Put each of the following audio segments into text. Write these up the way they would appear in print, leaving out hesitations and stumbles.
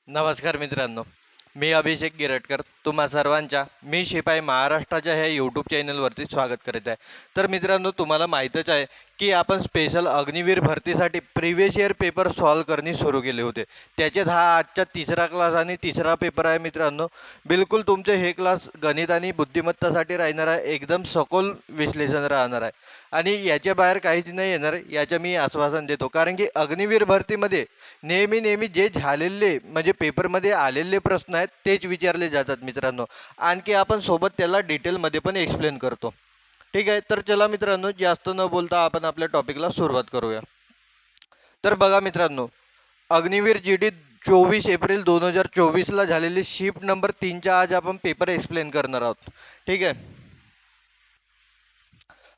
नमस्कार मित्रांनो, मी अभिषेक गिरटकर तुम्हा सर्वांच्या मी शिपाई महाराष्ट्राच्या ह्या यूट्यूब चॅनलवरती स्वागत करीत आहे. तर मित्रांनो, तुम्हाला माहीतच आहे की आपण स्पेशल अग्निवीर भरतीसाठी प्रिव्हियस इयर पेपर सॉल्व करणे सुरू केले होते. त्याच्यात हा आजचा तिसरा क्लास आणि तिसरा पेपर आहे मित्रांनो. बिलकुल तुमचे हे क्लास गणित आणि बुद्धिमत्तासाठी राहणार आहे, एकदम सखोल विश्लेषण राहणार आहे आणि याच्या बाहेर काहीच नाही येणार याचं मी आश्वासन देतो. कारण की अग्निवीर भरतीमध्ये नेहमी जे झालेले म्हणजे पेपरमध्ये आलेले प्रश्न आहेत तेच विचारले जातात मित्रांनो. आणखी आपण सोबत त्याला डिटेलमध्ये पण एक्सप्लेन करतो. ठीक आहे, तर चला मित्रांनो, जास्त न बोलता आपण आपल्या टॉपिकला सुरुवात करूया. तर बघा मित्रांनो, अग्निवीर जीडी 24 एप्रिल 2024ला झालेली शिफ्ट नंबर 3चा आज आपण पेपर एक्सप्लेन करणार आहोत. ठीक आहे.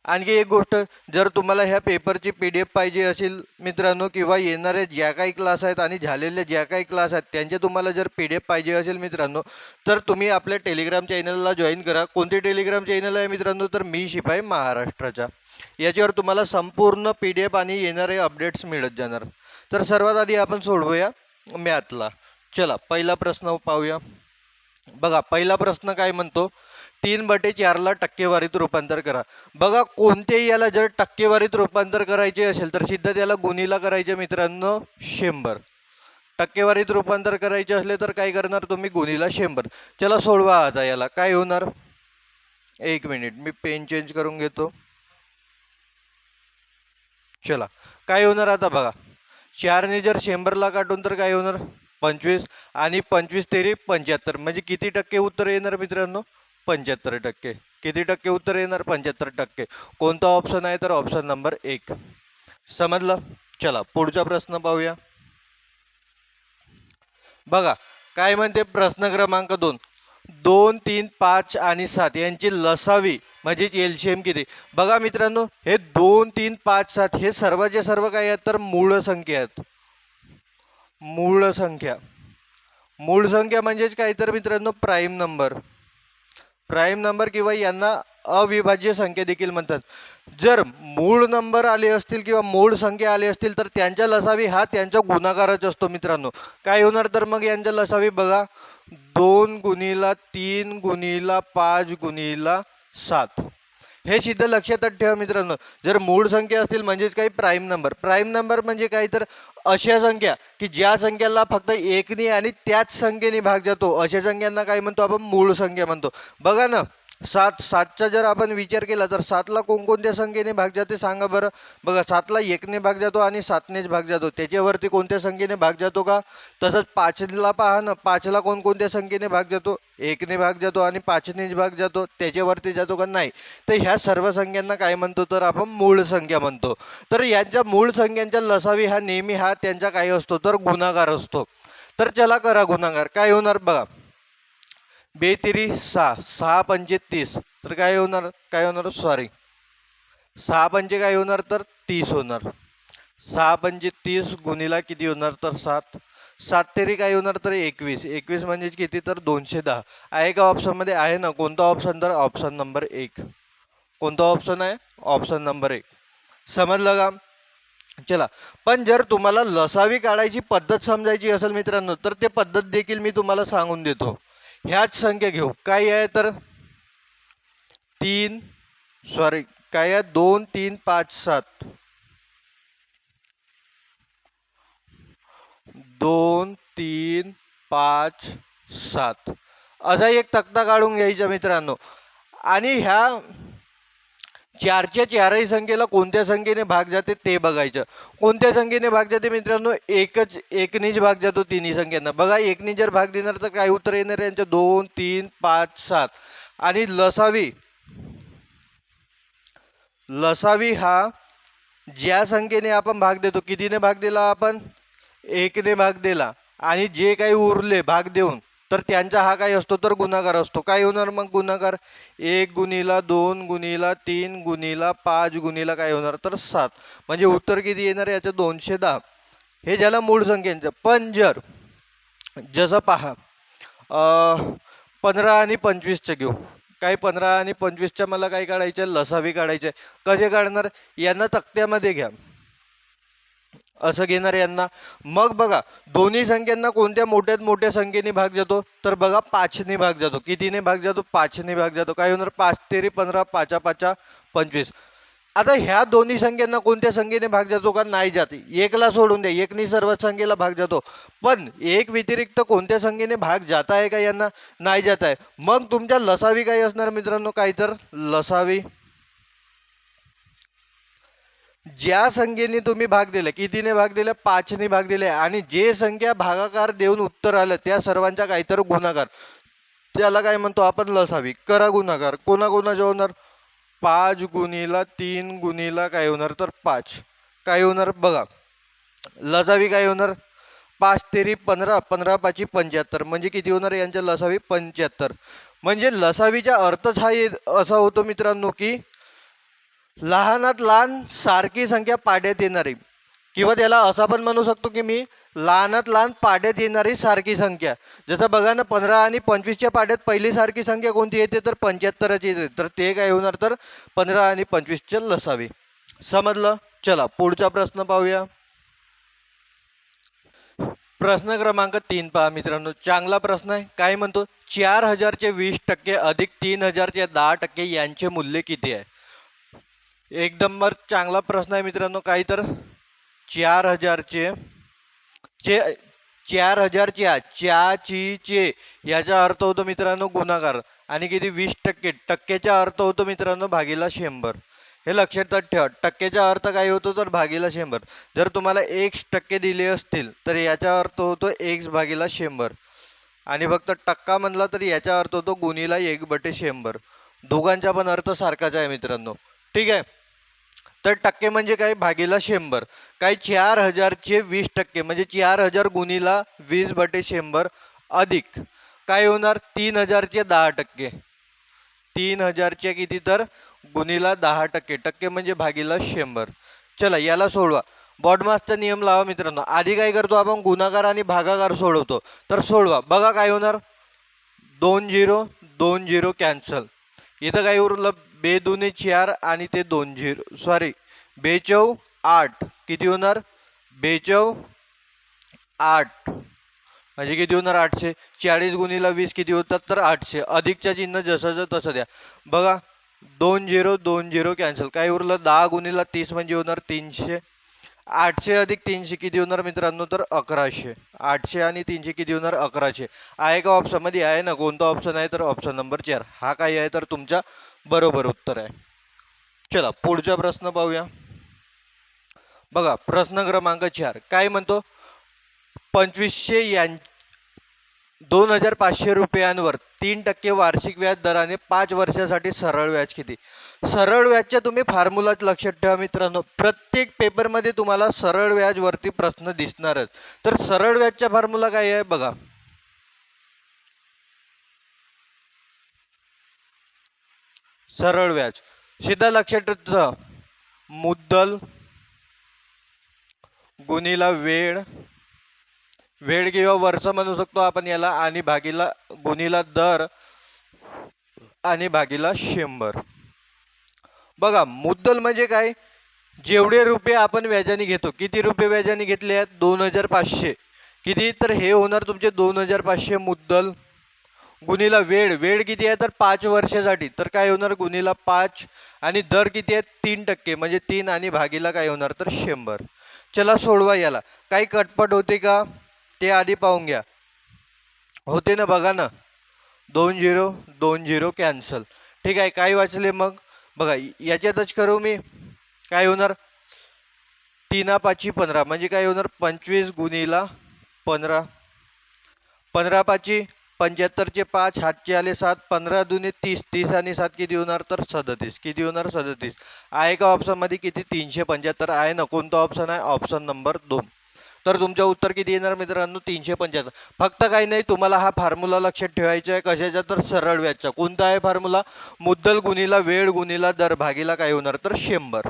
आणखी एक गोष्ट, जर तुम्हाला ह्या पेपरची PDF पाहिजे असेल मित्रांनो, किंवा येणारे ज्या काही क्लास आहेत आणि झालेले ज्या काही क्लास आहेत त्यांचे तुम्हाला जर PDF पाहिजे असेल मित्रांनो, तर तुम्ही आपल्या टेलिग्राम चॅनलला जॉईन करा. कोणती टेलिग्राम चॅनल आहे मित्रांनो? तर मी शिपाई महाराष्ट्राचा. याच्यावर तुम्हाला संपूर्ण PDF आणि येणारे अपडेट्स मिळत जाणार. तर सर्वात आधी आपण सोडवूया मॅथला. चला, पहिला प्रश्न पाहूया. बघा, पहिला प्रश्न काय म्हणतो, 3/4ला टक्केवारीत रूपांतर करा. बघा, कोणत्याही याला जर टक्केवारीत रूपांतर करायचे असेल तर सिद्ध त्याला गुणीला करायचे मित्रांनो 100. टक्केवारीत रूपांतर करायचे असले तर काय करणार तुम्ही? गुणीला 100. चला सोडवा आता. याला काय होणार? एक मिनिट, मी पेन चेंज करून घेतो. चला, काय होणार आता बघा, 4ने जर 100ला काढून तर काय होणार? 25 आणि 25 तेरी 75. म्हणजे किती टक्के उत्तर येणार मित्रांनो? 75%. किती टक्के उत्तर येणार? 75%. कोणता ऑप्शन आहे? तर ऑप्शन नंबर 1. समजलं? चला पुढचा प्रश्न पाहूया. बघा काय म्हणते प्रश्न क्रमांक 2. 2, 3, 5 आणि 7 यांची लसावी म्हणजेच एलसीएम किती? बघा मित्रांनो, हे 2, 3, 5, 7 हे सर्वचे सर्व काय आहेत? तर मूळ संख्या आहेत. मूळ संख्या. मूळ संख्या म्हणजेच काय तर मित्रांनो प्राईम नंबर. प्राईम नंबर किंवा यांना अविभाज्य संख्या देखील म्हणतात. जर मूळ नंबर आले असतील किंवा मूळ संख्या आली असतील तर त्यांच्या लसावी हा त्यांचा गुणाकारच असतो मित्रांनो. काय होणार तर मग यांच्या लसावी? बघा, 2 गुणीला 3 गुणीला 5 गुणीला 7. हे सिद्ध लक्षात ठेवा मित्रांनो. जर मूळ संख्या असतील म्हणजेच काही प्राईम नंबर. प्राईम नंबर म्हणजे काही तर अशा संख्या की ज्या संख्याला फक्त एकने आणि त्याच संख्येने भाग जातो अशा संख्यांना काय म्हणतो आपण? मूळ संख्या म्हणतो. बघा ना, 7चा जर आपण विचार केला तर 7ला कोणकोणत्या संख्येने भाग जाते सांगा बरं? बघा, 7ला 1ने भाग जातो आणि 7नेच भाग जातो. त्याच्यावरती कोणत्या संख्येने भाग जातो का? तसंच 5ला पहा ना, 5ला कोणकोणत्या संख्येने भाग जातो? 1ने भाग जातो आणि 5नेच भाग जातो. त्याच्यावरती जातो का? नाही. तर ह्या सर्व संख्यांना काय म्हणतो? तर आपण मूळ संख्या म्हणतो. तर यांच्या मूळ संख्यांच्या लसावी हा नेहमी हा त्यांचा काय असतो? तर गुणाकार असतो. तर चला करा गुणाकार. काय होणार बघा, 2 तिरी 6, 6 पंचे 30. तर काय होणार? काय होणार? सॉरी, 6 पंचे काय होणार? तर 30 होणार. 6 पंचे 30 गुणीला किती होणार? तर 7. 7 तेरी काय होणार? तर 21. 21 म्हणजे किती? तर 210. आहे का ऑप्शनमध्ये? आहे ना. कोणता ऑप्शन? तर ऑप्शन नंबर 1. कोणता ऑप्शन आहे? Option number 1. समजलं का? चला, पण जर तुम्हाला लसावी काढायची पद्धत समजायची असेल मित्रांनो तर ते पद्धत देखील मी तुम्हाला सांगून देतो. ह्याच संख्या घेऊ. काय आहे तर 3, सॉरी काय आहे? 2, 3, 5, 7. 2, 3, 5, 7 असा एक तक्ता काढून घ्यायचा मित्रांनो. आणि ह्या चारच्या चारही संख्येला कोणत्या संख्येने भाग जाते ते बघायचं. कोणत्या संख्येने भाग जाते मित्रांनो? एकनेच भाग जातो तिन्ही संख्यांना. बघा, एकने जर भाग देणार तर काय उत्तर येणार यांचं? 2, 3, 5, 7. आणि लसावी, लसावी हा ज्या संख्येने आपण भाग देतो, कितीने भाग दिला आपण? 1ने भाग दिला. आणि जे काही उरले भाग देऊन तर त्यांचा हा काय असतो? तर गुणाकार असतो. काय होणार मग गुणाकार? 1 गुणीला 2 गुणीला 3 गुणीला 5 गुणीला काय होणार? तर 7. म्हणजे उत्तर किती येणार याचं? 210. हे झालं मूळ संख्यांचं. पण जर जसं पहा, 15 आणि 25चं घेऊ. काय 15 आणि 25च्या मला काय काढायचं? लसावी काढायचं. कसे काढणार? यांना तक्त्यामध्ये घ्या. असं घेणार यांना. मग बघा दोन्ही संख्यांना कोणत्या मोठ्यात मोठ्या संख्येने भाग जातो, तर बघा 5ने भाग जातो. कितीने भाग जातो? 5ने भाग जातो. काय होणार? 5 तेरी 15, 5 5 25. आता ह्या दोन्ही संख्यांना कोणत्या संख्येने भाग जातो का? नाही जात. एकला सोडून द्या, एकनी सर्व संख्येला भाग जातो. पण एक व्यतिरिक्त कोणत्या संख्येने भाग जात आहे का यांना? नाही जात आहे. मग तुमच्या लसावी काय असणार मित्रांनो? काय तर लसावी ज्या संख्येने तुम्ही भाग दिले, कितीने भाग दिले? 5ने भाग दिले. आणि जे संख्या भागाकार देऊन उत्तर आलं त्या सर्वांचा काहीतरी गुणाकार, त्याला काय म्हणतो आपण? लसावी. करा गुणाकार. कोणाकोणाचे होणार? 5 गुणिला 3 गुणिला काय होणार? तर 5. काय होणार बघा? लसावी काय होणार? 5 तेरी 15, 15 पाची 75. म्हणजे किती होणार यांच्या लसावी? 75. म्हणजे लसावीचा अर्थच हा असा होतो मित्रांनो की लहानात लहान सारखी संख्या पाड्यात येणारी, किंवा त्याला असा पण म्हणू शकतो की मी लहानात लहान पाड्यात येणारी सारखी संख्या. जसं बघा ना, 15 आणि 25च्या पाड्यात पहिली सारखी संख्या कोणती येते? तर 75ची येते. तर ते काय होणार? तर 15 आणि 25च्या लसावी. समजलं? चला पुढचा प्रश्न पाहूया. प्रश्न क्रमांक 3 पहा मित्रांनो, चांगला प्रश्न आहे. काय म्हणतो? 4000चे 20% अधिक 3000चे 10% यांचे मूल्य किती आहे? एकदम चांगला प्रश्न आहे मित्रांनो. काय तर 4000चे 4000च्या चे याचा अर्थ होतो मित्रांनो गुणाकार. आणि किती? 20%. टक्क्याचा अर्थ होतो मित्रांनो भागीला 100. हे लक्षात ठेवा. टक्क्याचा अर्थ काय होतो? तर भागीला 100. जर तुम्हाला x% दिले असतील तर याचा अर्थ होतो x भागीला 100. आणि फक्त टक्का म्हणला तर याचा अर्थ होतो गुणीला 1/100. दोघांचा पण अर्थ सारखाच आहे मित्रांनो. ठीक आहे. तर टक्के म्हणजे काय? भागीला 100. काय? 4000चे 20% म्हणजे 4000 गुणीला 20/100 अधिक काय होणार? 3000चे 10%. 3000चे किती? तर गुणीला 10%. टक्के म्हणजे भागीला 100. चला याला सोडवा. बॉडमासचा नियम लावा मित्रांनो. आधी काय करतो आपण? गुणाकार आणि भागाकार सोडवतो. तर सोडवा. बघा काय होणार? 2 0 2 0 कॅन्सल. इथं काय उरलं? 2 दुने 4 आणि ते 2 0 सॉरी 2 चौ 8. किती होणार? 2 चौ 8 म्हणजे किती होणार? 800. 40 गुणीला 20 किती होतात? तर 800. अधिकच्या चिन्ह जसं तसं द्या. बघा 2 0 2 0 कॅन्सल. काय उरलं? 10 गुणीला 30 म्हणजे होणार 300. 800 अधिक 300 किती होणार मित्रांनो? तर 1100. 800 आणि 300 किती होणार? 1100. आहे का ऑप्शन मध्ये? आहे ना. कोणता ऑप्शन आहे? तर ऑप्शन नंबर 4 हा काय आहे? तर तुमचा बरोबर उत्तर आहे. चला पुढचा प्रश्न पाहूया. बघा प्रश्न क्रमांक 4 काय म्हणतो? 2500 रुपयांवर 3% वार्षिक व्याज दराने 5 वर्षासाठी सरळ व्याज किती? सरळ व्याजच्या तुम्ही फॉर्म्युलाच लक्षात ठेवा मित्रांनो. प्रत्येक पेपरमध्ये तुम्हाला सरळ व्याज वरती प्रश्न दिसणारच. तर सरळ व्याजचा फॉर्म्युला काय आहे बघा. सरळ व्याज सीधा लक्षात ठेवा. मुद्दल गुणीला वेळ, वेळ किंवा वर्ष म्हणू शकतो आपण याला, आणि भागीला गुणीला दर आणि भागीला 100. बघा मुद्दल म्हणजे काय? जेवढे रुपये आपण व्याजाने घेतो. किती रुपये व्याजाने घेतले आहेत? 2500. किती? तर हे होणार तुमचे 2500 मुद्दल. गुणीला वेळ, वेळ किती आहे? तर 5 वर्षासाठी. तर काय होणार? गुणीला 5. आणि दर किती आहे? 3% म्हणजे 3 आणि भागीला काय होणार? तर 100. चला सोडवा याला. काही कटपट होते का ते आधी पाहून घ्या. होते ना? बघा ना. 2 0 2 0 कॅन्सल. ठीक आहे. काय वाचले मग? बघा याच्यातच करू मी. काय होणार? 3 5 15 म्हणजे काय होणार? 25 गुणीला 15. 15 5 75चे 5 हातचे आले 7. 15 दुने 30. 30 आणि 7 किती होणार? तर 37. किती होणार? 37. आहे का ऑप्शन मध्ये? किती? 375 आहे ना. कोणता ऑप्शन आहे? Option number 2. तर तुमचं उत्तर किती येणार मित्रांनो? 375. फक्त काही नाही, तुम्हाला हा फॉर्म्युला लक्षात ठेवायचा आहे. कशाचा? तर सरळ व्याजचा. कोणता आहे फॉर्म्युला? मुद्दल गुणीला वेळ गुणीला दर भागीला काय होणार? तर 100.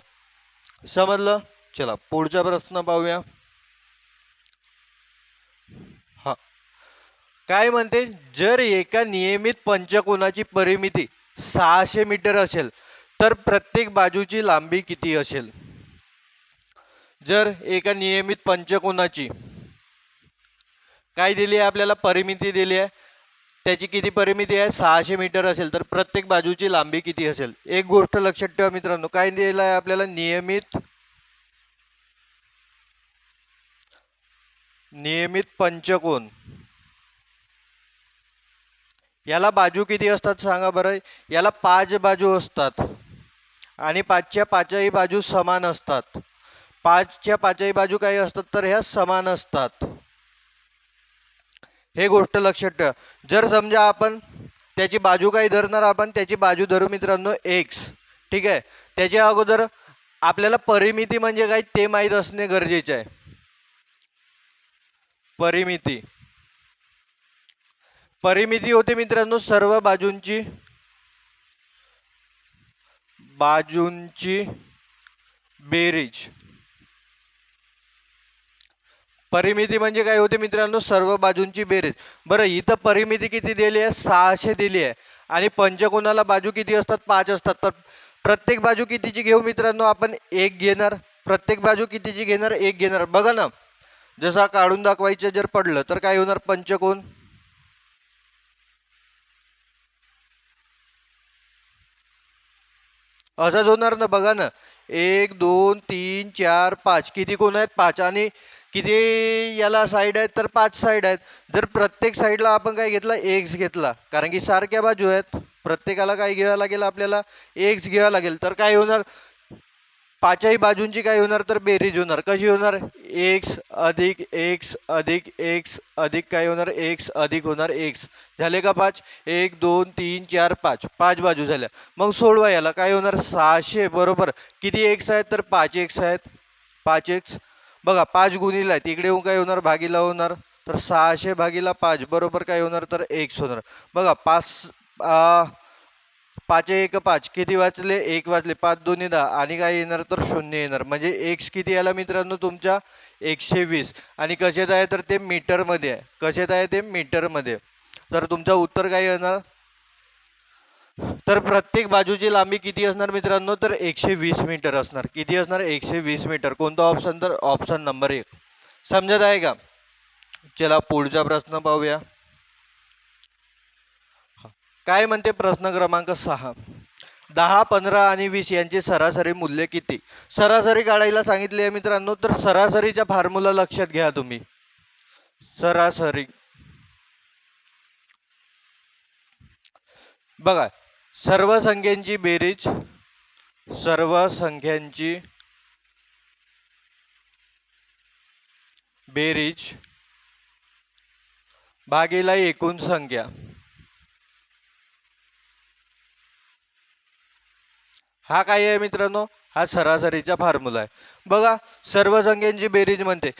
समजलं? चला पुढचा प्रश्न पाहूया. हा काय म्हणते? जर एका नियमित पंचकोनाची परिमिती 600 मीटर असेल तर प्रत्येक बाजूची लांबी किती असेल? जर एका नियमित पंचकोनाची काय दिली आहे आपल्याला, परिमिती दिली आहे, त्याची किती परिमिती आहे, 600 मीटर असेल, तर प्रत्येक बाजूची लांबी किती असेल. एक गोष्ट लक्षात ठेवा मित्रांनो, काय दिलं आहे आपल्याला, नियमित पंचकोन. याला बाजू किती असतात सांगा बरं. याला 5 बाजू असतात आणि 5च्या 5ही बाजू समान असतात. 5च्या 5ही बाजू काही असतात तर ह्या समान असतात. हे गोष्ट लक्षात ठेवा. जर समजा आपण त्याची बाजू काही धरणार, आपण त्याची बाजू धरू मित्रांनो x, ठीक आहे. त्याच्या अगोदर आपल्याला परिमिती म्हणजे काय ते माहीत असणे गरजेचे आहे. परिमिती होते मित्रांनो सर्व बाजूंची बेरीज. परिमिती म्हणजे काय होते मित्रांनो, सर्व बाजूंची बेरीज. बरं, इथं परिमिती किती दिली आहे, 600 दिली आहे आणि पंचकोनाला बाजू किती असतात, 5 असतात. तर प्रत्येक बाजू कितीची घेऊ मित्रांनो, आपण 1 घेणार. प्रत्येक बाजू कितीची घेणार, 1 घेणार. बघा ना, जसा काढून दाखवायचं जर पडलं तर काय होणार, पंचकोन असंच होणार ना. बघा ना, 1 2 3 4 5 किती कोण आहेत, 5. आणि किती याला साईड आहेत, तर 5 साईड आहेत. जर प्रत्येक साईडला आपण काय घेतला, एक्स घेतला, कारण की सारख्या बाजू आहेत, प्रत्येकाला काय घ्यावं लागेल, आपल्याला एक्स घ्यावं लागेल. तर काय होणार, 5ही बाजूंची काय होणार, तर बेरीज होणार. कशी होणार, एक्स अधिक एक्स अधिक एक्स अधिक काय होणार, एक्स अधिक होणार एक्स. झाले का 5, 1 2 3 4 5, 5 बाजू झाल्या. मग सोडवा, याला काय होणार, 600 बरोबर. किती एक्स आहेत, तर 5 एक्स आहेत. 5 एक्स बघा, 5 गुणिले आहेत, इकडे येऊन काय होणार, भागीला होणार. तर 600 भागीला 5 बरोबर काय होणार, तर एक्स होणार. बघा 5 1 5 किती वाचले, 1 वाचले. 5 2 10 आणि काय येणार, तर 0 येणार. म्हणजे एक्स किती आला मित्रांनो, तुमच्या 120. आणि कशात आहे, तर ते मीटरमध्ये आहे. कशात आहे, ते मीटरमध्ये. तर तुमचं उत्तर काय येणार, तर प्रत्येक बाजूची लांबी किती असणार मित्रांनो, तर 120 मीटर असणार. किती असणार, 120 मीटर. कोणता ऑप्शन, तर ऑप्शन नंबर 1. समजत आहे का. चला पुढचा प्रश्न पाहूया. काय म्हणते प्रश्न क्रमांक 6. 10 15 आणि 20 यांचे सरासरी मूल्य किती. सरासरी काढायला सांगितले आहे मित्रांनो. तर सरासरीचा फॉर्म्युला लक्षात घ्या तुम्ही. सरासरी बघा, सर्व संख्यांची बेरीज, सर्व संख्यांची बेरीज भागीला एकूण संख्या. हा काय आहे मित्रांनो, हा सरासरीचा फॉर्म्युला आहे. बघा, सर्व संख्यांची बेरीज म्हणते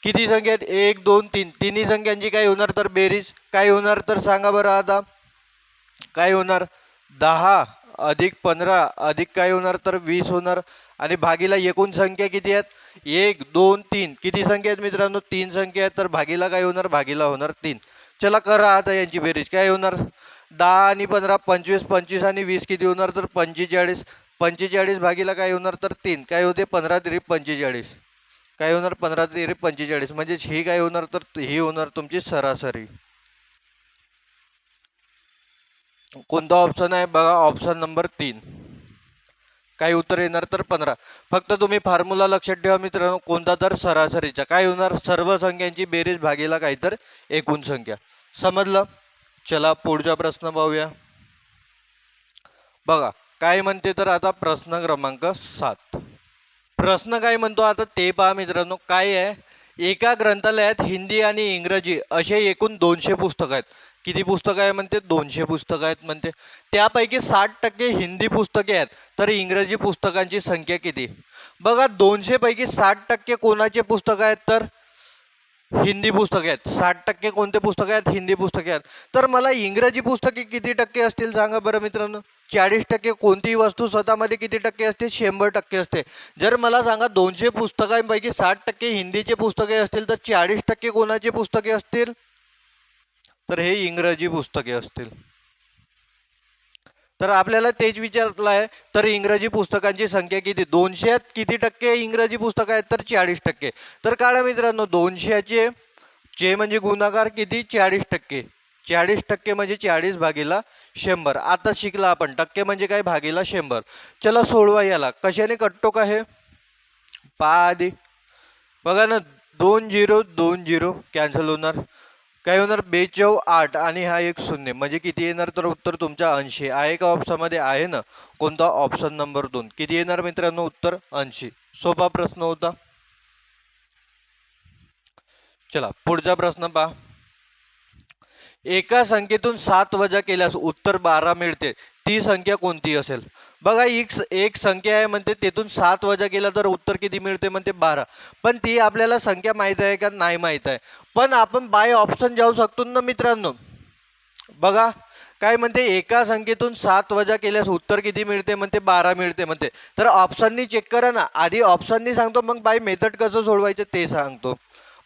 किती संख्या आहेत, 1 2 3, तिन्ही संख्यांची काय होणार, तर बेरीज काय होणार, तर सांगा बरं आता काय होणार. 10 अधिक 15 अधिक काय होणार, तर 20 होणार. आणि भागीला एकूण संख्या किती आहेत, 1 2 3, किती संख्या आहेत मित्रांनो, 3 संख्या आहेत. तर भागीला काय होणार, भागीला होणार 3. चला करा आता यांची बेरीज. काय होणार, 10 आणि 15 25, 25 आणि 20 किती होणार, तर 45. 45 भागीला काय होणार, तर 3. काय होते, 15 3 45. काय होणार, 15 3 45. म्हणजे ही काय होणार, तर ही होणार तुमची सरासरी. कोणता ऑप्शन आहे, बघा ऑप्शन नंबर 3. काय उत्तर येणार, तर 15. फक्त तुम्ही फॉर्म्युला लक्षात ठेवा मित्रांनो, कोणता, तर सरासरीचा. काय होणार, सर्व संख्यांची बेरीज भागीला काय, तर एकूण संख्या. समजलं. चला पुढचा प्रश्न पाहूया. बघा काय म्हणते, तर आता प्रश्न क्रमांक 7. प्रश्न काय म्हणतो आता ते पहा मित्रांनो. काय आहे, एका ग्रंथालयात हिंदी आणि इंग्रजी असे एकूण 200 पुस्तकं आहेत. किती पुस्तकं आहे म्हणते, 200 पुस्तकं आहेत म्हणते. त्यापैकी 60% हिंदी पुस्तके आहेत, तर इंग्रजी पुस्तकांची संख्या किती. बघा, 200 पैकी 60% कोणाचे पुस्तकं आहेत, तर हिंदी पुस्तके आहेत. 60% कोणते पुस्तकं आहेत, हिंदी पुस्तके आहेत. तर मला इंग्रजी पुस्तके किती टक्के असतील सांगा बरं मित्रांनो. 40%. कोणतीही वस्तू स्वतःमध्ये किती टक्के असते, 100% असते. जर मला सांगा 200 पुस्तकांपैकी 60% हिंदीचे पुस्तके असतील, तर 40% कोणाचे पुस्तके असतील, तर हे इंग्रजी पुस्तके असतील. तर आपल्याला तेच विचारलं आहे. तर इंग्रजी पुस्तकांची संख्या किती, 200 किती टक्के इंग्रजी पुस्तक आहेत, तर 40%. तर काढा मित्रांनो, 200चे चे म्हणजे गुणाकार किती, 40%. 40% म्हणजे 40 भागीला 100. आता शिकला आपण टक्के म्हणजे काय, भागीला 100. चला सोडवा याला. कशाने कटतो का हे पहा आधी. बघा ना, 2 0 2 0 कॅन्सल होणार. काय होणार, 42 8 आणि हा एक 0 म्हणजे किती येणार, तर उत्तर तुमच्या 80 आहे का ऑप्शनमध्ये, आहे ना. कोणता, ऑप्शन नंबर 2. किती येणार मित्रांनो उत्तर, 80. सोपा प्रश्न होता. चला पुढचा प्रश्न पहा. एका संख्येतून 7 वजा केल्यास उत्तर 12 मिळते, ती संख्या कोणती असेल. बघा, एक संख्या आहे म्हणते, त्यातून 7 वजा केला तर उत्तर किती मिळते म्हणते, 12. पण ती आपल्याला संख्या माहित आहे का, नाही माहित आहे. पण आपण बाय ऑप्शन जाऊ शकतो ना मित्रांनो. बघा काय म्हणते, एका संख्येतून 7 वजा केल्यास उत्तर किती मिळते म्हणते, 12 मिळते म्हणते. तर ऑप्शननी चेक करा ना. आधी ऑप्शननी सांगतो, मग बाय मेथड कसं सोडवायचं ते सांगतो.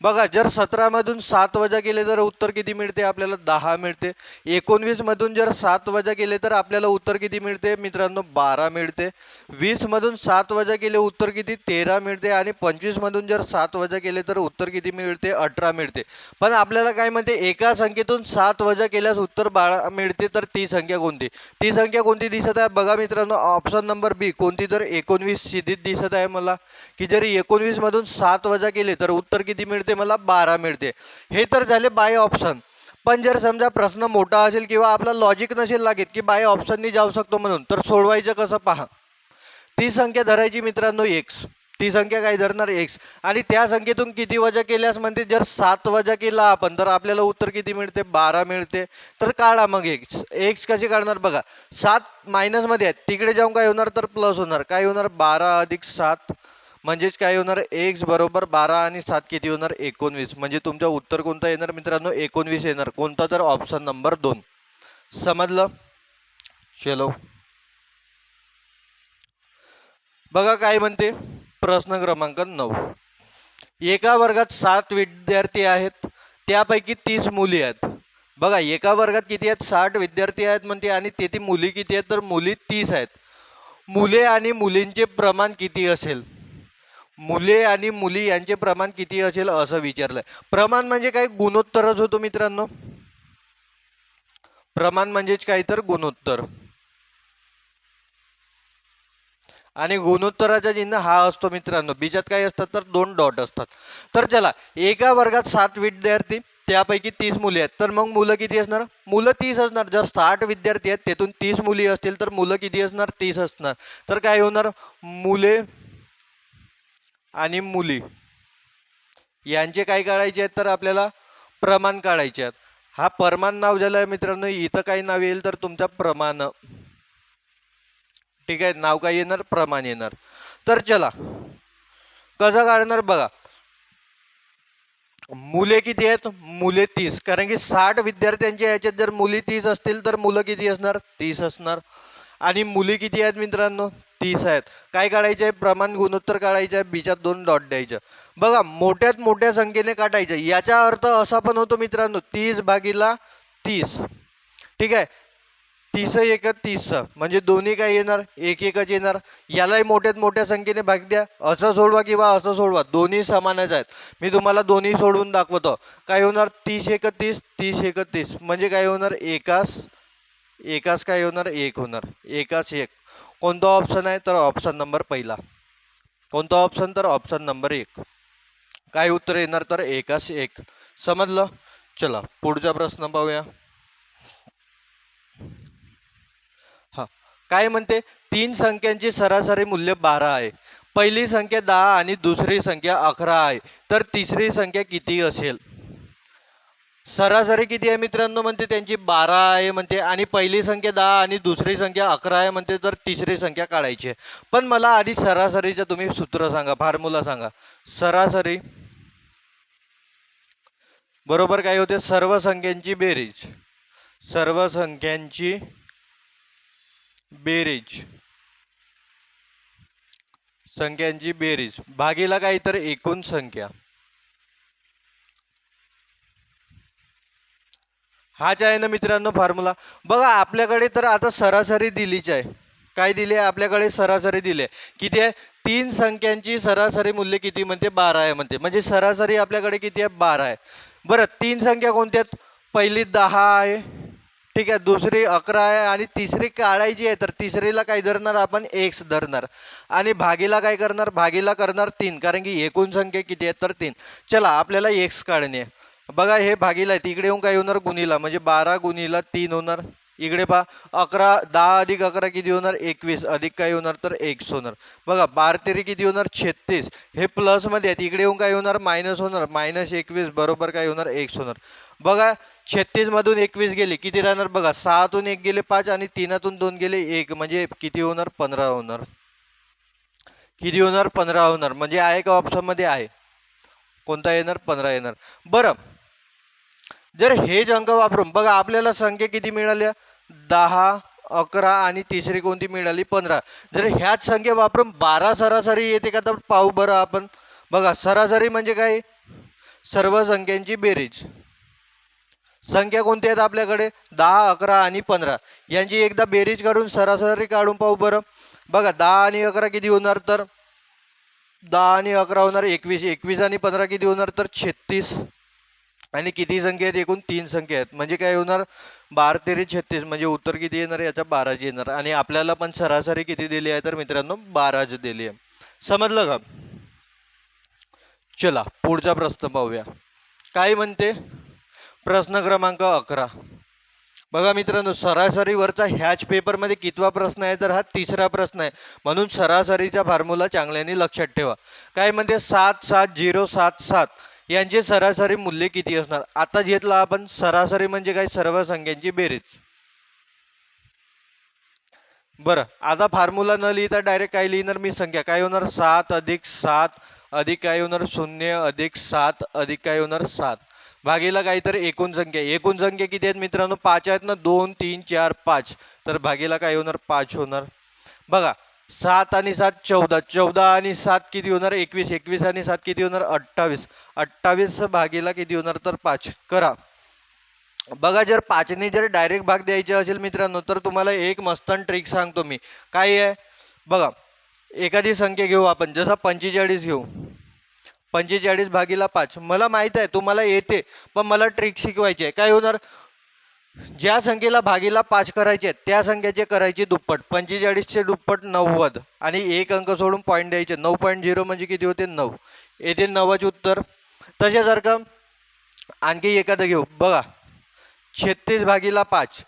बघा, जर 17 मधून 7 वजा केले तर उत्तर किती मिळते आपल्याला, 10 मिळते. 19 मधून जर 7 वजा केले तर आपल्याला उत्तर किती मिळते मित्रांनो, 12 मिळते. 20 मधून 7 वजा केले उत्तर किती, 13 मिळते. आणि 25 मधून जर 7 वजा केले तर उत्तर किती मिळते, 18 मिळते. पण आपल्याला काय म्हणते, एका संख्येतून 7 वजा केल्यास उत्तर 12 मिळते, तर ती संख्या कोणती, ती संख्या कोणती दिसत आहे. बघा मित्रांनो, ऑप्शन नंबर बी कोणती, तर 19 सिद्धीत दिसत आहे मला, की जर 19 मधून 7 वजा केले तर उत्तर किती मिळते मला, 12 मिळते. हे तर झाले बाय ऑप्शन. पण जर समजा प्रश्न मोठा असेल किंवा आपला लॉजिक नसेल लागेल की बाय ऑप्शननी जाऊ शकतो म्हणून, तर सोडवायचं कसं पहा. ती संख्या धरायची मित्रांनो एक्स. ती संख्या काय धरणार, एक्स. आणि त्या संख्येतून किती वजा केल्यास म्हणते, जर 7 वजा केला आपण तर आपल्याला उत्तर किती मिळते, 12 मिळते. तर काढा मग एक्स. एक्स कशी काढणार बघा, 7 मायनसमध्ये आहेत, तिकडे जाऊन काय होणार, तर प्लस होणार. काय होणार, 12 अधिक 7 म्हणजेच काय होणार, एक्स बरोबर 12 आणि 7 किती होणार, 19. म्हणजे तुमचं उत्तर कोणतं येणार मित्रांनो, 19 येणार. कोणता, तर ऑप्शन नंबर 2. समजलं. चलो बघा काय म्हणते, प्रश्न क्रमांक 9. एका वर्गात 7 विद्यार्थी आहेत, त्यापैकी 30 मुली आहेत. बघा, एका वर्गात किती आहेत, 60 विद्यार्थी आहेत म्हणते, आणि तेथे मुली किती आहेत, तर मुली 30 आहेत. मुले आणि मुलींचे प्रमाण किती असेल, मुले आणि मुली यांचे प्रमाण किती असेल असं विचारलंय. प्रमाण म्हणजे काय, गुणोत्तरच होतो मित्रांनो. प्रमाण म्हणजेच काय, तर गुणोत्तर. आणि गुणोत्तराचा चिन्ह हा असतो मित्रांनो. बीजात काय असतात, तर 2 डॉट असतात. तर चला, एका वर्गात 7 विद्यार्थी, त्यापैकी 30 मुली आहेत. तर मग मुलं किती असणार, मुलं 30 असणार. जर 60 विद्यार्थी आहेत, त्यातून 30 मुली असतील तर मुलं किती असणार, 30 असणार. तर काय होणार, मुले आणि मुली यांचे काय काढायचे आहेत, तर आपल्याला प्रमाण काढायचे आहेत. हा प्रमाण नाव झालं आहे मित्रांनो. इथं काय नाव येईल, तर तुमचा प्रमाण. ठीक आहे, नाव काय येणार, प्रमाण येणार. तर चला कसं काढणार बघा. मुले किती आहेत, मुले 30. कारण की 60 विद्यार्थ्यांच्या याच्यात जर मुली 30 असतील तर मुलं किती असणार, 30 असणार. आणि मुली किती आहेत मित्रांनो, 30 आहेत. काय काढायचं आहे, प्रमाण गुणोत्तर काढायचं आहे. बीच्यात 2 डॉट द्यायचं. बघा, मोठ्यात मोठ्या संख्येने काढायचं. याचा अर्थ असा पण होतो मित्रांनो, 30 भागीला 30. ठीक आहे, 30 एक 30 म्हणजे दोन्ही काय येणार, एक एकच येणार. यालाही मोठ्यात मोठ्या संख्येने भाग द्या. असं सोडवा किंवा असं सोडवा, दोन्ही समानच आहेत. मी तुम्हाला दोन्ही सोडवून दाखवतो. काय होणार, 30 एक 30, 30 एक 30 म्हणजे काय होणार, एकास एकास काय होणार, एक होणार. एकास एक. कोणता ऑप्शन आहे, तर ऑप्शन नंबर पहिला. कोणता ऑप्शन, तर ऑप्शन नंबर 1. काय उत्तर येणार, तर एकास एक. समजलं. चला पुढचा प्रश्न पाहूया. हा काय म्हणते, 3 संख्यांची सरासरी मूल्य 12 आहे. पहिली संख्या 10 आणि दुसरी संख्या 11 आहे. तर तिसरी संख्या किती असेल. सरासरी किती आहे मित्रांनो म्हणते, त्यांची 12 आहे म्हणते, आणि पहिली संख्या 10 आणि दुसरी संख्या 11 आहे म्हणते. तर तिसरी संख्या काढायची आहे. पण मला आधी सरासरीचं तुम्ही सूत्र सांगा, फॉर्म्युला सांगा. सरासरी बरोबर काय होते, सर्व संख्यांची बेरीज. सर्व संख्यांची बेरीज. संख्यांची बेरीज भागीला काय, तर एकूण संख्या. हाच आहे ना मित्रांनो फॉर्म्युला. बघा आपल्याकडे तर आता सरासरी दिलीच आहे. काय दिली आहे आपल्याकडे? सरासरी दिली आहे. किती आहे? तीन संख्यांची सरासरी मूल्य किती म्हणते? 12 आहे म्हणते. म्हणजे सरासरी आपल्याकडे किती आहे? 12 आहे. बरं, तीन संख्या कोणत्या आहेत? पहिली 10 आहे, ठीक आहे, दुसरी 11 आहे आणि तिसरी काढायची आहे. तर तिसरीला काय धरणार आपण? एक्स धरणार. आणि भागीला काय करणार? भागीला करणार 3, कारण की एकूण संख्या किती आहे? तर 3. चला आपल्याला एक्स काढणे आहे. बघा हे भागीला आहे, इकडे येऊन काय होणार? गुणीला, म्हणजे 12 गुणीला 3 होणार. इकडे पहा 11, 10 अधिक 11 किती होणार? 21 अधिक काय होणार? तर एक्स होणार. बघा 12 तेरी किती होणार? 36. हे प्लस मध्ये आहेत, इकडे येऊन काय होणार? मायनस होणार. मायनस 21 बरोबर काय होणार? एक्स होणार. बघा 36 मधून 21 गेले किती राहणार? बघा 6तून 1 गेले 5 आणि 3तून 2 गेले 1, म्हणजे किती होणार? 15 होणार. किती होणार? 15 होणार. म्हणजे आहे का ऑप्शन मध्ये? आहे. कोणता येणार? 15 येणार. बरं, जर हेच अंक वापरून बघा आपल्याला संख्या किती मिळाल्या? 10, 11 आणि तिसरी कोणती मिळाली? 15. जर ह्याच संख्या वापरून 12 सरासरी येते का? तर पाहू बरं आपण. बघा सरासरी म्हणजे काय? सर्व संख्यांची बेरीज. संख्या कोणत्या आहेत आपल्याकडे? 10, 11 आणि 15. यांची एकदा बेरीज करून सरासरी काढून पाहू बरं. बघा 10 आणि 11 किती होणार? तर 10 आणि 11 होणार 21. 21 आणि 15 किती होणार? तर 36. आणि किती संख्या आहेत? एकूण 3 संख्या आहेत. म्हणजे काय होणार? 12 तेरी 36. म्हणजे उत्तर किती येणार? याच्या 12 येणार. आणि आपल्याला पण सरासरी किती दिली आहे? तर मित्रांनो 12 दिली आहे. समजलं का? चला पुढचा प्रश्न पाहूया. काय म्हणते? प्रश्न क्रमांक 11. बघा मित्रांनो सरासरीवरचा ह्याच पेपरमध्ये कितवा प्रश्न आहे? तर हा तिसरा प्रश्न आहे. म्हणून सरासरीचा फॉर्म्युला चांगल्याने लक्षात ठेवा. काय म्हणते? 77077 यांचे सरासरी मूल्य किती असणार? आता घेतला आपण सरासरी म्हणजे काय? सर्व संख्यांची बेरीज. बरं, आता फॉर्म्युला न लिहिता डायरेक्ट काय लिहिणार मी? संख्या. काय होणार? 7 अधिक 7 अधिक काय होणार? 0 अधिक 7 अधिक काय होणार? 7 भागीला काय? तर एकूण संख्या. एकूण संख्या किती आहेत मित्रांनो? 5 आहेत ना. 2 3 4 5. तर भागीला काय होणार? 5 होणार. बघा 7 आणि 7 14. 14 आणि 7 किती होणार? 21. 21 आणि 7 किती होणार? 28. 28 भागीला किती होणार? तर 5 करा. बघा जर 5ने जर डायरेक्ट भाग द्यायचे असेल मित्रांनो तर तुम्हाला एक मस्त ट्रिक सांगतो मी. काय आहे? बघा एखादी संख्या घेऊ आपण, जसा 45 घेऊ. 45 भागीला 5. मला माहित आहे तुम्हाला येते, पण मला ट्रिक शिकवायची आहे. काय होणार? ज्या संख्येला भागीला 5 करायचे त्या संख्येचे करायचे दुप्पट. 45चे दुप्पट 90 आणि एक अंक सोडून पॉईंट द्यायचे. 9.0 म्हणजे किती होते? 9. येथे 9चे उत्तर. तशासारखं आणखी एखादं घेऊ. बघा 36 भागीला 5.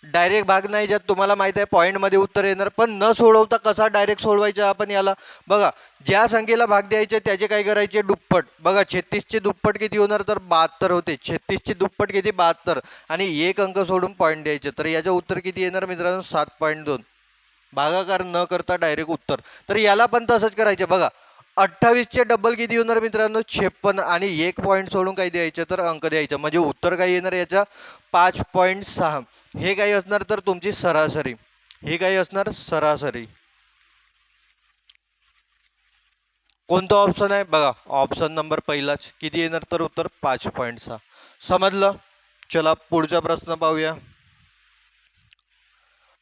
डायरेक्ट भाग नाही, ज्यात तुम्हाला माहित आहे पॉईंटमध्ये उत्तर येणार, पण न सोडवता कसा डायरेक्ट सोडवायचा आपण याला? बघा ज्या संख्येला भाग द्यायचे त्याचे काय करायचे? दुप्पट. बघा 36चे दुप्पट किती होणार? तर 72 होते. 36चे दुप्पट किती? 72. आणि एक अंक सोडून पॉईंट द्यायचे. तर याचं उत्तर किती येणार मित्रांनो? 7.2. भागाकार न करता डायरेक्ट उत्तर. तर याला पण तसंच करायचं. बघा 28चे डबल किती होणार मित्रांनो? 56. आणि एक पॉईंट सोडून काय द्यायचं? तर अंक द्यायचं. म्हणजे उत्तर काय येणार याच्या? 5.6. हे काय असणार? तर तुमची सरासरी. हे काय असणार? सरासरी. कोणतं ऑप्शन आहे? बघा ऑप्शन नंबर पहिलाच. किती येणार? तर उत्तर 5.6. समजलं? चला पुढचा प्रश्न पाहूया.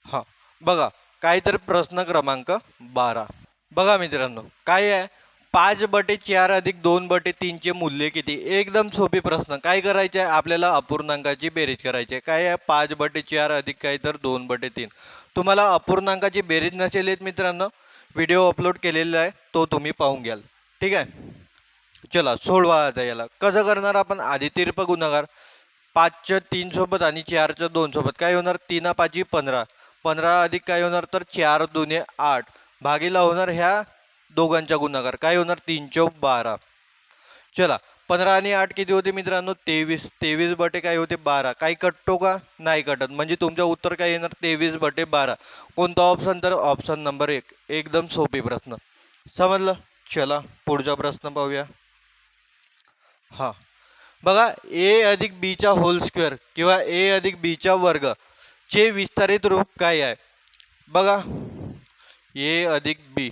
हा बघा काय तर प्रश्न क्रमांक 12. बघा मित्रांनो काय आहे? 5/4 अधिक 2/3 चे मूल्य किती? एकदम सोपी प्रश्न. काय करायचे आहे? आपल्याला अपूर्णांकाची बेरीज करायची आहे. काय आहे? 5/4 अधिक काय? तर 2/3. तुम्हाला अपूर्णांकाची बेरीज नसेल येत मित्रांनो, व्हिडिओ अपलोड केलेला आहे, तो तुम्ही पाहून घ्याल. ठीक आहे. चला सोडवा आता याला. कसं करणार आपण? आधी तिरप गुणाकार. 5च्या 3 सोबत आणि 4च्या 2 सोबत काय होणार? 3 5 15. 15 अधिक काय होणार? तर 4 2 8. भागीला होणार ह्या दोघांचा गुणाकार. काय होणार? 3 चौक 12. चला 15 आणि 8 किती होते मित्रांनो? 23. 23 बटे काय होते? 12. काही कटतो का? नाही कटत. म्हणजे तुमचं उत्तर काय येणार? 23/12. कोणता ऑप्शन? तर ऑप्शन नंबर 1. एकदम सोपी प्रश्न. समजलं? चला पुढचा प्रश्न पाहूया. हा बघा ए अधिक बीचा होल स्क्वेअर किंवा ए अधिक बीचा वर्ग चे विस्तारित रूप काय आहे? बघा ए अधिक बी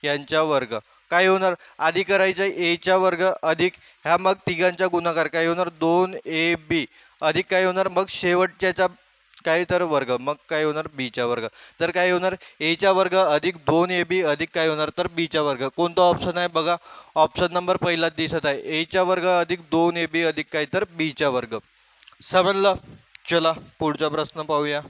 यांचा वर्ग काय होणार, आधी करायचं एचा वर्ग अधिक ह्या मग तिघांचा गुणाकार काय होणार 2ab अधिक काय होणार मग शेवटच्याचा काय तर वर्ग मग काय होणार बीचा वर्ग. तर काय होणार एचा वर्ग अधिक 2ab अधिक काय होणार तर बीचा वर्ग. कोणता ऑप्शन आहे बघा, ऑप्शन नंबर पहिलाच दिसत आहे, एचा वर्ग अधिक 2ab अधिक काय तर बीचा वर्ग. समजलं. चला पुढचा प्रश्न पाहूया.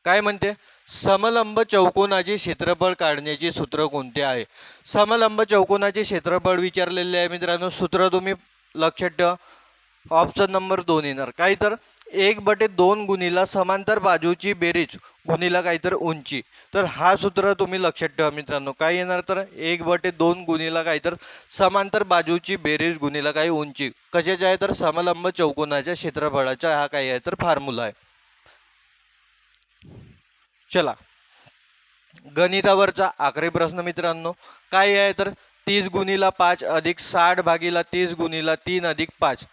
काय म्हणते, समलंब चौकोनाचे क्षेत्रफळ काढण्याचे सूत्र कोणते आहे. समलंब चौकोनाचे क्षेत्रफळ विचारलेले आहे मित्रांनो. सूत्र तुम्ही लक्षात ठेवा, ऑप्शन नंबर 2 येणार. काय तर 1/2 गुणिला समांतर बाजूची बेरीज गुणिला काय तर उंची. तर हा सूत्र तुम्ही लक्षात ठेवा मित्रांनो. काय येणार तर 1/2 गुणिला काय तर समांतर बाजूची बेरीज गुणिला काय उंची. कशाचे आहे तर समलंब चौकोनाच्या क्षेत्रफळाचा हा काय आहे तर फॉर्म्युला आहे. चला गणितावरचा आखरी प्रश्न मित्रांनो. काय आहे तर 30 गुणिला 5 अधिक 60 भागीला 30 गुणिला 3 अधिक 5.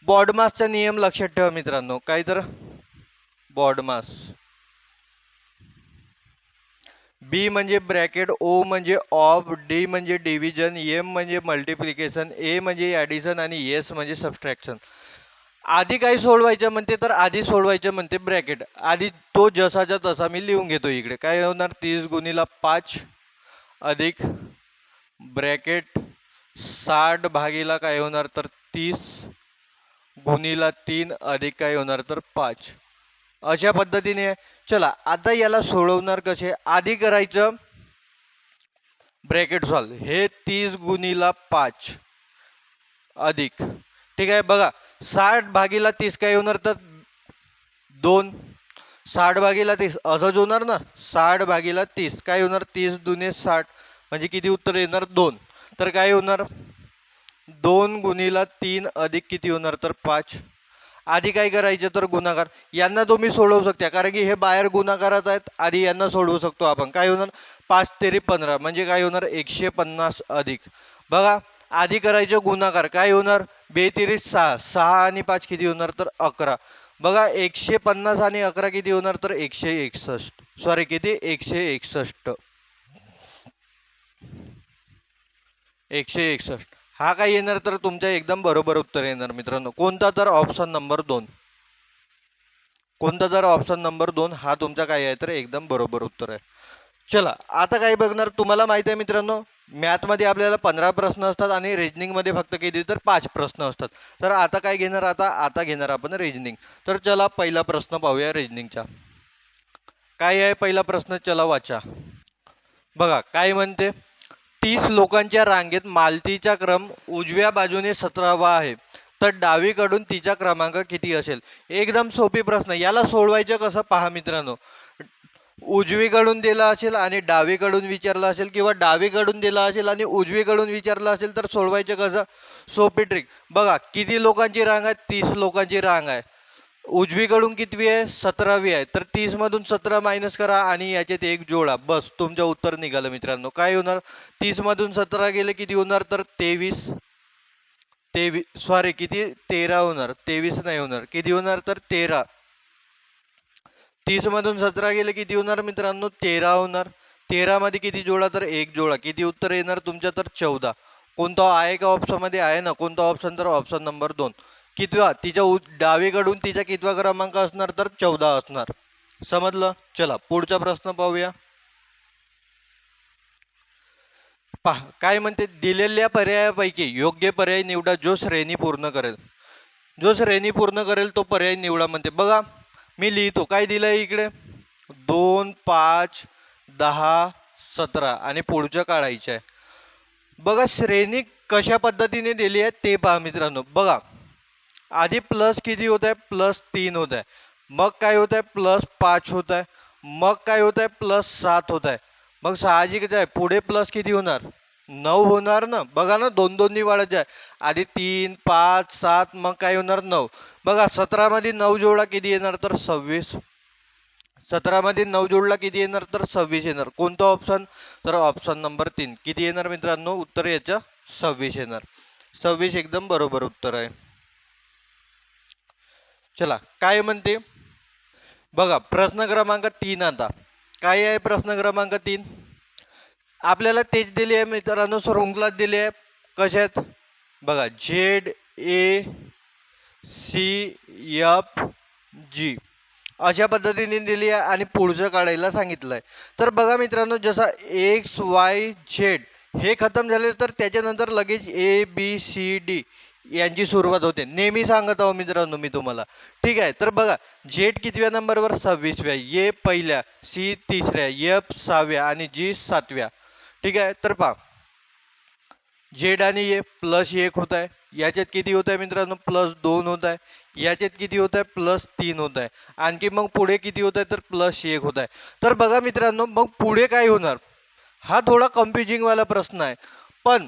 बॉडमासचा नियम लक्षात ठेवा मित्रांनो. काय तर बॉडमास, बी म्हणजे ब्रॅकेट, ओ म्हणजे ऑफ, डी म्हणजे डिव्हिजन, एम म्हणजे मल्टिप्लिकेशन, ए म्हणजे ॲडिशन आणि एस म्हणजे सबट्रॅक्शन. आधी काय सोडवायचं म्हणते तर आधी सोडवायचं म्हणते ब्रॅकेट. आधी तो जसाच्या तसा मी लिहून घेतो इकडे. काय होणार 30 गुणिला 5 अधिक ब्रॅकेट 60 भागीला काय होणार तर 30 गुणिला 3 अधिक काय होणार तर 5. अशा पद्धतीने. चला आता याला सोडवणार कसे, आधी करायचं ब्रॅकेट सॉल्व. हे 30 गुणिला 5 अधिक ठीक आहे बघा 60 भागीला 30 काय होणार तर 2. 60 भागीला 30 असंच होणार ना. 60 भागीला 30 काय होणार 30 दुने 60 म्हणजे किती उत्तर येणार 2. तर काय होणार 2 गुणिला 3 अधिक किती होणार तर 5. आधी काय करायचं तर गुणाकार. यांना तुम्ही सोडवू शकता कारण की हे बाहेर गुणाकारात आहेत. आधी यांना सोडवू शकतो आपण. काय होणार 5 तेरी 15 म्हणजे काय होणार 150 अधिक बघा आधी करायचं गुणाकार. काय होणार 2 तेरी 6, 6 आणि 5 किती होणार तर 11. बघा 150 आणि 11 किती होणार तर 161. सॉरी किती 161. 161 हा काय येणार तर तुमच्या एकदम बरोबर उत्तर येणार मित्रांनो. कोणता तर ऑप्शन नंबर 2. कोणता तर ऑप्शन नंबर 2 हा तुमचा काय आहे तर एकदम बरोबर उत्तर आहे. चला आता काय बघणार, तुम्हाला माहिती आहे मित्रांनो मॅथमध्ये आपल्याला 15 प्रश्न असतात आणि रिजनिंगमध्ये फक्त किती तर 5 प्रश्न असतात. तर आता काय घेणार, आता घेणार आपण रिजनिंग. तर चला पहिला प्रश्न पाहूया रिजनिंगचा. काय आहे पहिला प्रश्न, चला वाचा. बघा काय म्हणते, 30 लोकांच्या रांगेत मालतीचा क्रम उजव्या बाजूने 17वा आहे तर डावीकडून तिचा क्रमांक किती असेल. एकदम सोपी प्रश्न. याला सोडवायचं कसं पहा मित्रांनो. उजवीकडून दिला असेल आणि डावीकडून विचारला असेल किंवा डावीकडून दिला असेल आणि उजवीकडून विचारला असेल तर सोडवायचं कसं, सोपी ट्रिक. बघा किती लोकांची रांग आहे 30 लोकांची रांग आहे. उजवीकडून कितवी आहे 17वी आहे. तर 30 मधून 17 मायनस करा आणि याच्यात एक जोडा, बस तुमचं उत्तर निघालं मित्रांनो. काय होणार 30 मधून 17 गेले किती होणार तर 23. सॉरी किती 13 होणार, 23 नाही होणार. किती होणार तर 13. 30 मधून 17 गेले किती होणार मित्रांनो 13 होणार. 13 मध्ये किती जोडा तर एक जोडा. किती उत्तर येणार तुमच्या तर 14. कोणता आहे का ऑप्शन मध्ये आहे ना, कोणता ऑप्शन तर ऑप्शन नंबर 2. कितवा तिच्या डावीकडून तिचा कितवा क्रमांक असणार तर 14 असणार. समजलं. चला पुढचा प्रश्न पाहूया. पहा काय म्हणते, दिलेल्या पर्यायापैकी योग्य पर्याय निवडा जो श्रेणी पूर्ण करेल. जो श्रेणी पूर्ण करेल तो पर्याय निवडा म्हणते. बघा मी लिहितो काय दिलंय इकडे 2 5 10 17 आणि पुढचं काढायचं आहे. बघा श्रेणी कशा पद्धतीने दिली आहे ते पहा मित्रांनो. बघा आधी प्लस किती होत आहे +3 होत आहे, मग काय होत आहे +5 होत आहे, मग काय होत आहे +7 होत आहे. मग साहजिकच आहे पुढे प्लस किती होणार 9 होणार ना. बघा ना 2 2 वाढत आहे. आधी 3 5 7 मग काय होणार 9. बघा 17 मध्ये 9 जोडला किती येणार तर 26. 17 मध्ये 9 जोडला किती येणार तर 26 येणार. कोणता ऑप्शन तर ऑप्शन नंबर 3. किती येणार मित्रांनो उत्तर याचं 26 येणार. 26 एकदम बरोबर उत्तर आहे. चला काय म्हणते बघा प्रश्न क्रमांक 3. आता काय आहे प्रश्न क्रमांक 3. आपल्याला तेच दिली आहे मित्रांनो, शृंखला दिली आहे. कशात बघा, ZACFG अशा पद्धतीने दिली आहे आणि पुढचं काढायला सांगितलं आहे. तर बघा मित्रांनो, जसा XYZ हे खतम झाले तर त्याच्यानंतर लगेच ABCD यांची सुरुवात होते. नेहमी सांगत आहो मित्रांनो मी तुम्हाला. ठीक आहे, तर बघा, Z कितव्या नंबरवर? 26व्या, A पहिल्या, C तिसऱ्या, F 6व्या आणि G 7व्या. ठीक आहे, तर पहा, Z आणि A प्लस 1 होत आहे. याच्यात किती होत आहे मित्रांनो? +2 होत आहे. याच्यात किती होत आहे? +3 होत आहे. आणखी मग पुढे किती होत आहे? तर +1 होत आहे. तर बघा मित्रांनो, मग पुढे काय होणार? हा थोडा कन्फ्युजिंग वाला प्रश्न आहे. पण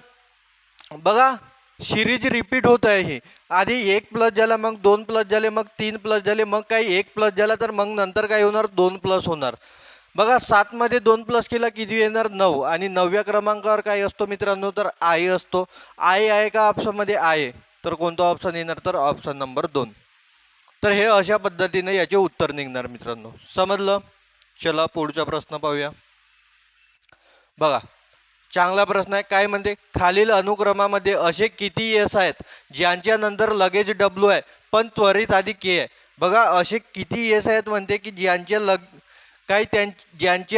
बघा, सिरीज रिपीट होत आहे. ही आधी 1 प्लस झाला, मग 2 प्लस झाले, मग 3 प्लस झाले, मग काही 1 प्लस झाला, तर मग नंतर काय होणार? 2 प्लस होणार. बघा, 7 मध्ये 2 प्लस केला किती येणार? 9. आणि 9व्या क्रमांकावर काय असतो मित्रांनो? तर आय असतो. आय आहे का ऑप्शनमध्ये? आहे. तर कोणता ऑप्शन येणार? तर ऑप्शन नंबर 2. तर हे अशा पद्धतीने याचे उत्तर निघणार मित्रांनो. समजलं? चला पुढचा प्रश्न पाहूया. बघा, चांगला प्रश्न आहे. काय म्हणते? खालील अनुक्रमामध्ये असे किती एस आहेत ज्यांच्या नंतर लगेच डब्ल्यू आहे पण त्वरित आधी के आहे? बघा, असे किती एस आहेत म्हणते की ज्यांच्या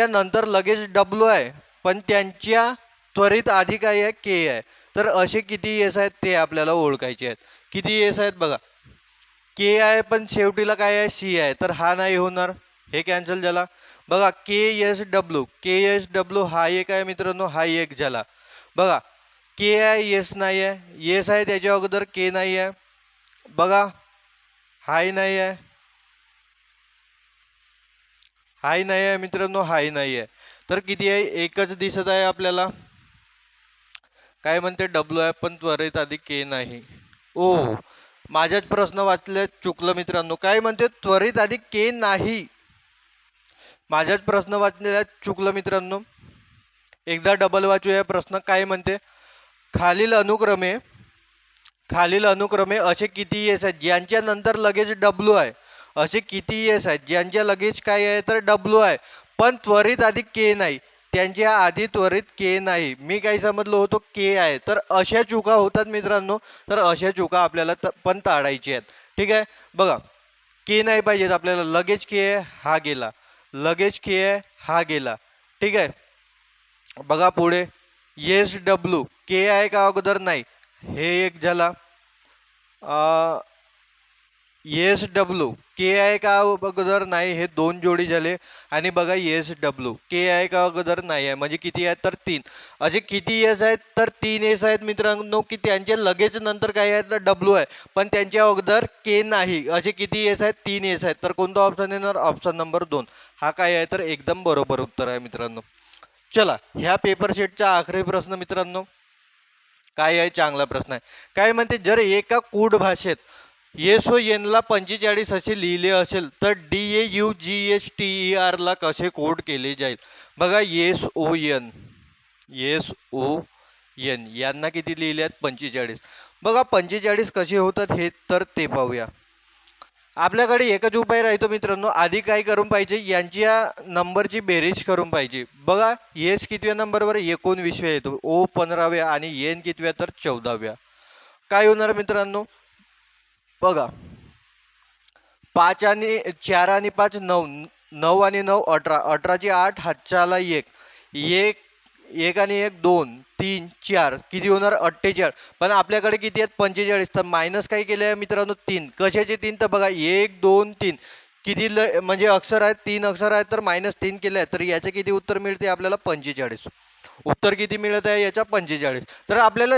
नंतर लगेच डब्ल्यू आहे पण त्यांच्या त्वरित आधी काय आहे? के आहे. तर असे किती एस आहेत ते आपल्याला ओळखायचे आहेत. किती एस आहेत? बघा, के आहे पण शेवटीला काय आहे? सी आहे. तर हा नाही होणार, हे कॅन्सल झाला. बघा, के एस डब्ल्यू हा एक आहे मित्रांनो, हा एक झाला. बघा, के आहे, एस नाही आहे. एस आहे त्याच्या अगोदर, के नाही आहे. बघा, हाय नाही आहे, हाय नाही आहे मित्रांनो, हाय नाही आहे. तर किती आहे? एकच दिसत आहे आपल्याला. काय म्हणते? डब्ल्यू आहे पण त्वरित आधी के नाही. ओ, माझ्याच प्रश्न वाचले, चुकलं मित्रांनो. काय म्हणते? त्वरित आधी के नाही. माझ्याच प्रश्न वाचलेला चुकलं मित्रांनो. एकदा डबल वाचूया प्रश्न. काय म्हणते? खालील अनुक्रमे असे किती एस आहेत ज्यांच्या नंतर लगेच डब्ल्यू आहे? असे किती एस आहेत ज्यांच्या लगेच काय आहे? तर डब्ल्यू आहे पण त्वरित आधी के नाही. त्यांच्या आधी त्वरित के नाही. मी काय समजलो होतो? के आहे. तर अशा चुका होतात मित्रांनो. तर अशा चुका आपल्याला पण टाळायच्या आहेत. ठीक आहे, बघा, के नाही पाहिजेत आपल्याला. लगेच के आहे, हा गेला. लगेच के आहे, हा गेला. ठीक आहे, बघा पुढे, एस डब्ल्यू के आहे का अगोदर? नाही, हे एक झाला. एस डब्ल्यू के आहे का अगोदर? नाही, हे 2 जोडी झाले. आणि बघा, एस डब्ल्यू के आहे का अगोदर? नाही आहे. म्हणजे किती आहेत? तर 3. असे किती एस आहेत? तर 3 एस आहेत मित्रांनो, की त्यांच्या लगेच नंतर काय आहे? तर डब्ल्यू आहे पण त्यांच्या अगोदर के नाही. असे किती एस आहेत? 3 एस आहेत. तर कोणता ऑप्शन येणार? ऑप्शन नंबर 2 हा काय आहे? तर एकदम बरोबर उत्तर आहे मित्रांनो. चला, ह्या पेपर सेटचा आखरी प्रश्न मित्रांनो काय आहे? चांगला प्रश्न आहे. काय म्हणते? जर एका कूड भाषेत SON ला 45 असे लिहिले असेल तर DAUGHTER ला कसे कोड केले जाईल? बघा, SON यांना किती लिहिले आहेत? 45. बघा, 45 कसे होतात हे तर ते पाहूया. आपल्याकडे एकच उपाय राहतो मित्रांनो. आधी काय करून पाहिजे? यांच्या नंबरची बेरीज करून पाहिजे. बघा, एस कितव्या नंबरवर? 19व्या येतो. ओ 15व्या आणि एन कितव्या? तर 14व्या. काय होणार मित्रांनो? बघा, 4 आणि 5 9, 9 आणि 9 18, 18ची 8 हातच्याला 1, 1 आणि 1 2 3 4 किती होणार? 48. पण आपल्याकडे किती आहेत? 45. तर मायनस काय केले आहे मित्रांनो? 3. कशाचे 3? तर बघा, 1 2 3 किती म्हणजे अक्षर आहेत? 3 अक्षर आहेत, तर -3 केले आहेत. तर याचे किती उत्तर मिळते आपल्याला? 45. उत्तर किती मिळत आहे याच्या? 45. तर आपल्याला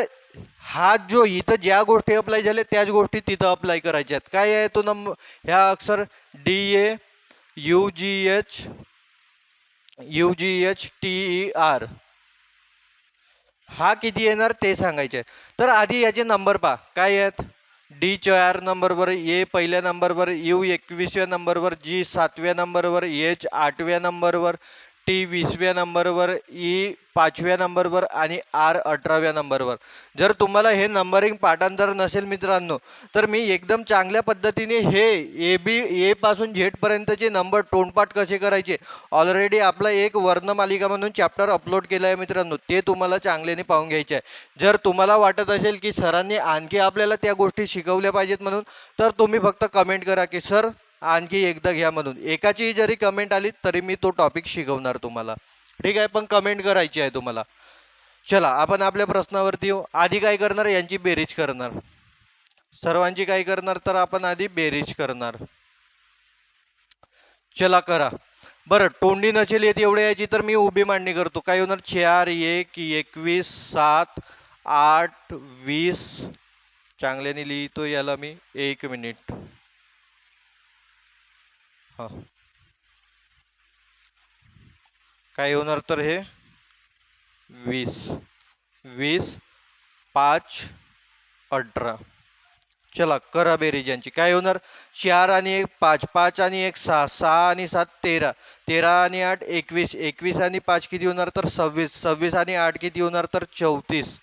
हा जो इथं ज्या गोष्टी अप्लाय झाल्या त्याच गोष्टी तिथं अप्लाय करायच्या आहेत. काय आहे तो ह्या अक्षर DAUGHTER हा किती येणार ते सांगायचे. तर आधी याचे नंबर पहा काय आहेत? D 4 नंबरवर, A पहिल्या नंबरवर, U 21व्या नंबरवर, G 7व्या नंबरवर, H 8व्या नंबरवर, टी 20व्या नंबरवर, ई 5व्या नंबरवर आणि आर 18व्या नंबरवर. जर तुम्हाला हे नंबरिंग पाठांतर नसेल मित्रांनो, तर मी एकदम चांगल्या पद्धतीने हे ए पासून झेड पर्यंतचे नंबर तोंडपाठ कसे करायचे ऑलरेडी आपला एक वर्णमालिका म्हणून चॅप्टर अपलोड केला आहे मित्रांनो, ते तुम्हाला चांगल्याने पाहून घ्यायचे आहे. जर तुम्हाला वाटत असेल की सरांनी आणखी आपल्याला त्या गोष्टी शिकवल्या पाहिजेत म्हणून, तर तुम्ही फक्त कमेंट करा की सर आणखी एकदा घ्या म्हणून. एकाची जरी कमेंट आली तरी मी तो टॉपिक शिकवणार तुम्हाला. ठीक आहे, पण कमेंट करायची आहे तुम्हाला. चला आपण आपल्या प्रश्नावरती येऊ. आधी काय करणार, यांची बेरीज करणार. सर्वांची काय करणार, तर आपण आधी बेरीज करणार. चला करा. बरं, तोंडी नसेल येत एवढे याची तर मी उभी मांडणी करतो. काय होणार, 4 1 21 7 8 20. चांगल्याने लिहितो याला मी, 1 मिनिट. हा, काय होणार तर हे 20 20 5 18. चला करा बेरीज यांची. काय होणार, 4 आणि 1 5, 5 आणि 1 6, 6 आणि 7 13, 13 आणि 8 21, 21 आणि 5 किती होणार तर 26, 26 आणि 8 किती होणार तर 34,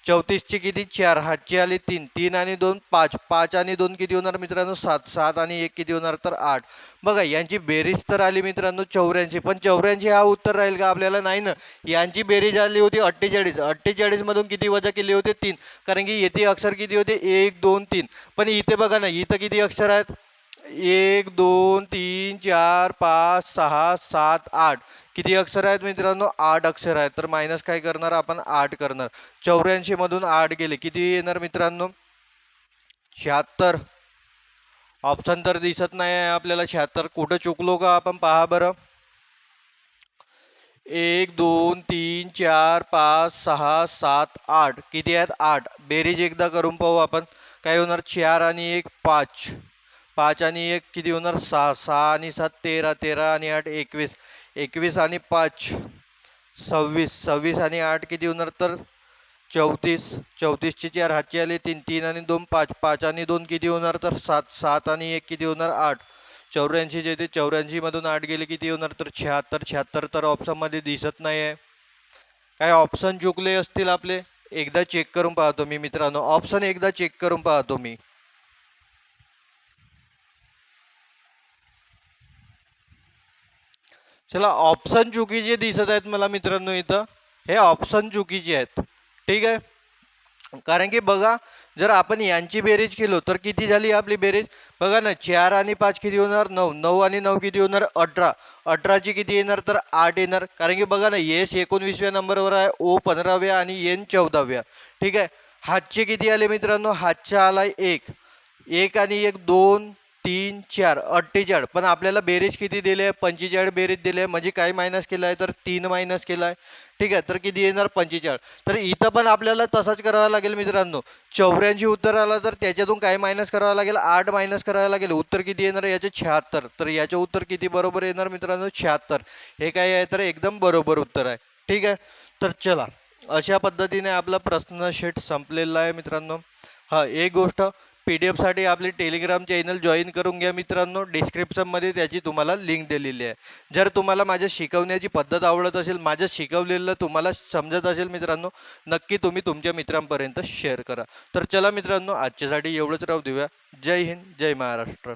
34 चे किती 4, हातचे आले 3, 3 आणि 2 5, 5 आणि 2 किती होणार मित्रांनो 7, 7 आणि 1 किती होणार तर 8. बघा यांची बेरीज तर आली मित्रांनो 84, पण 84 हा उत्तर राहील का आपल्याला, नाही ना. यांची बेरीज आली होती 48, 48 मधून किती वजा केले होते 3, कारण की येथे अक्षर किती होते 1 2 3. पण इथे बघा ना, इथं किती अक्षर आहेत 1 2 3 4 5 6 7 8. किती अक्षर आहेत मित्रांनो 8 अक्षर आहेत. तर मायनस काय करणार आपण 8 करणार. 84 मधून 8 गेले किती येणार मित्रांनो 76. ऑप्शन तर दिसत नाही आहे आपल्याला 76. कुठं चुकलो का आपण पहा बरं. 1 2 3 4 5 6 7 8 किती आहेत 8. बेरीज एकदा करून पाहू आपण. काय होणार 4 आणि 1 5, 5 आणि 1 किती होणार 6, 6 आणि 7 13, 13 आणि 8 21, 21 आणि 5 26, 26 आणि 8 किती होणार तर 34, 34 चे 4 हातचे आले 3, 3 आणि 2 5, 5 आणि 2 किती होणार तर 7, 7 आणि 1 किती होणार 8. 84 जे ते 84 मधून 8 गेले किती होणार तर 76. 76 तर ऑप्शन मध्ये दिसत नाही आहे. काय ऑप्शन चुकले असतील आपले, एकदा चेक करून पाहतो मी मित्रांनो. ऑप्शन एकदा चेक करून पाहतो मी. चला, ऑप्शन चुकीचे दिसत आहेत मला मित्रांनो इथं. हे ऑप्शन चुकीचे आहेत. ठीक आहे, कारण की बघा जर आपण यांची बेरीज केलो तर किती झाली आपली बेरीज बघा ना. 4 आणि 5 किती होणार 9, 9 आणि 9 किती होणार 18, 18 ची किती येणार तर 8 येणार. कारण की बघा ना, एस 19व्या नंबरवर आहे, ओ 15व्या आणि एन 14व्या. ठीक आहे, हातचे किती आले मित्रांनो, हातचा आलाय 1, 1 आणि 1 2 3 4 48. पण आपल्याला बेरीज किती दिली आहे 45 बेरीज दिली आहे, म्हणजे काय मायनस केलं आहे तर 3 मायनस केला आहे. ठीक आहे, तर किती येणार 45. तर इथं पण आपल्याला तसंच करावं लागेल मित्रांनो. 84 उत्तर आला तर त्याच्यातून काय मायनस करावं लागेल 8 मायनस करावं लागेल. उत्तर किती येणार याचे 76. तर याचे उत्तर किती बरोबर येणार मित्रांनो 76. हे काय आहे तर एकदम बरोबर उत्तर आहे. ठीक आहे, तर चला अशा पद्धतीने आपला प्रश्न शीट संपलेला आहे मित्रांनो. हा, एक गोष्ट PDF साठी आपले टेलिग्राम चॅनल जॉईन करून घ्या मित्रांनो. डिस्क्रिप्शनमध्ये त्याची तुम्हाला लिंक दिलेली आहे. जर तुम्हाला माझ्या शिकवण्याची पद्धत आवडत असेल, माझं शिकवलेलं तुम्हाला समजत असेल मित्रांनो, नक्की तुम्ही तुमच्या मित्रांपर्यंत शेअर करा. तर चला मित्रांनो, आजच्यासाठी एवढंच राहू देऊया. जय हिंद, जय महाराष्ट्र.